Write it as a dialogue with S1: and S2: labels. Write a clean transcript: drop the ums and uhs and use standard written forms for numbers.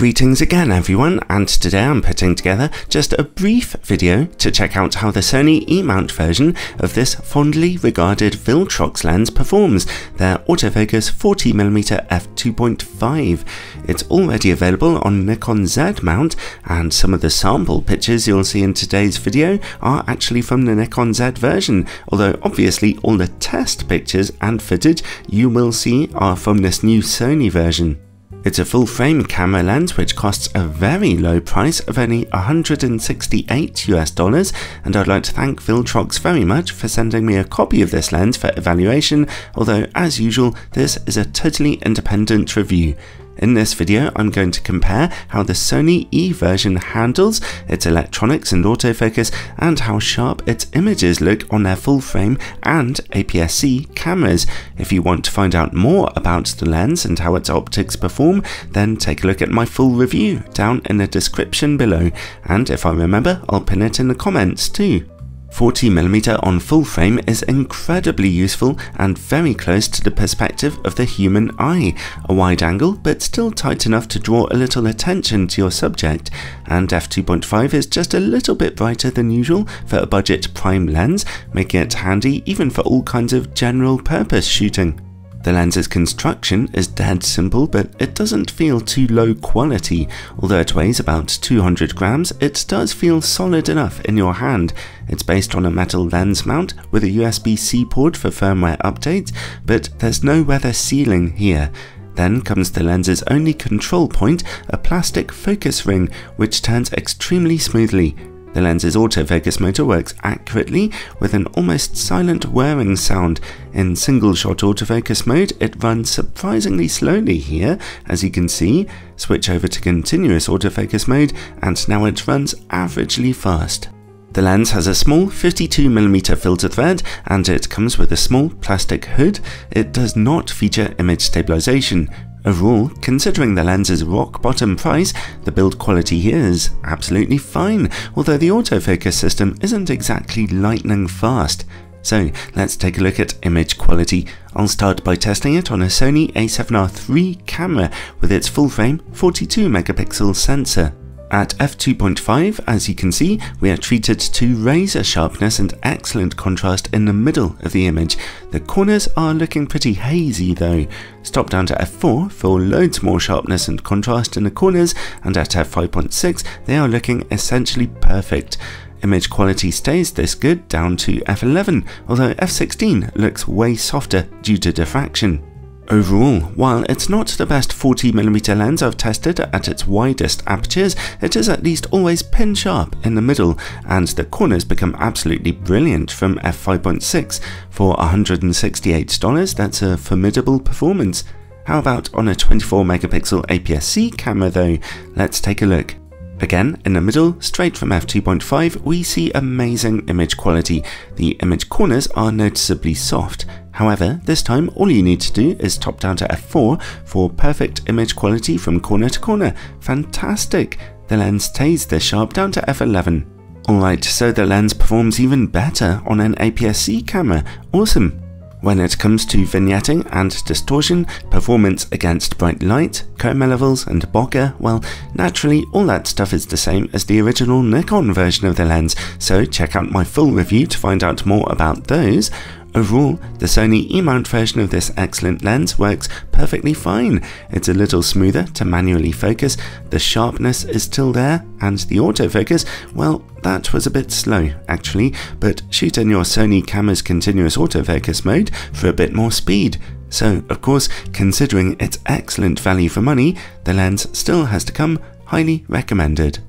S1: Greetings again everyone, and today I'm putting together just a brief video to check out how the Sony E-mount version of this fondly regarded Viltrox lens performs, their autofocus 40mm f2.5. It's already available on Nikon Z mount, and some of the sample pictures you'll see in today's video are actually from the Nikon Z version, although obviously all the test pictures and footage you will see are from this new Sony version. It's a full frame camera lens which costs a very low price of only $168 US, and I'd like to thank Viltrox very much for sending me a copy of this lens for evaluation, although as usual this is a totally independent review. In this video I'm going to compare how the Sony E version handles its electronics and autofocus, and how sharp its images look on their full frame and aps-c cameras. If you want to find out more about the lens and how its optics perform, then take a look at my full review down in the description below, and if I remember I'll pin it in the comments too. 40mm on full frame is incredibly useful and very close to the perspective of the human eye, a wide angle but still tight enough to draw a little attention to your subject, and f2.5 is just a little bit brighter than usual for a budget prime lens, making it handy even for all kinds of general purpose shooting. The lens's construction is dead simple, but it doesn't feel too low quality. Although it weighs about 200 grams, it does feel solid enough in your hand. It's based on a metal lens mount with a USB-C port for firmware updates, but there's no weather sealing here. Then comes the lens's only control point, a plastic focus ring, which turns extremely smoothly. The lens's autofocus motor works accurately with an almost silent whirring sound. In single-shot autofocus mode it runs surprisingly slowly here, as you can see. Switch over to continuous autofocus mode and now it runs averagely fast. The lens has a small 52mm filter thread and it comes with a small plastic hood. It does not feature image stabilization. Overall, considering the lens's rock bottom price, the build quality here is absolutely fine, although the autofocus system isn't exactly lightning fast. So let's take a look at image quality. I'll start by testing it on a Sony a7R III camera with its full frame 42MP sensor. At f2.5, as you can see, we are treated to razor sharpness and excellent contrast in the middle of the image. The corners are looking pretty hazy though. Stop down to f4 for loads more sharpness and contrast in the corners, and at f5.6 they are looking essentially perfect. Image quality stays this good down to f11, although f16 looks way softer due to diffraction. Overall, while it's not the best 40mm lens I've tested at its widest apertures, it is at least always pin sharp in the middle, and the corners become absolutely brilliant from f5.6. For $168, that's a formidable performance. How about on a 24MP aps-c camera though? Let's take a look. Again, in the middle, straight from f2.5, we see amazing image quality. The image corners are noticeably soft. However, this time all you need to do is top down to f4 for perfect image quality from corner to corner. Fantastic! The lens stays this sharp down to f11. Alright, so the lens performs even better on an aps-c camera. Awesome! When it comes to vignetting and distortion, performance against bright light, chroma levels and bokeh, well, naturally all that stuff is the same as the original Nikon version of the lens, so check out my full review to find out more about those. Overall, the Sony E-mount version of this excellent lens works perfectly fine. It's a little smoother to manually focus, the sharpness is still there, and the autofocus, well, that was a bit slow actually, but shoot in your Sony camera's continuous autofocus mode for a bit more speed. So, of course, considering its excellent value for money, the lens still has to come highly recommended.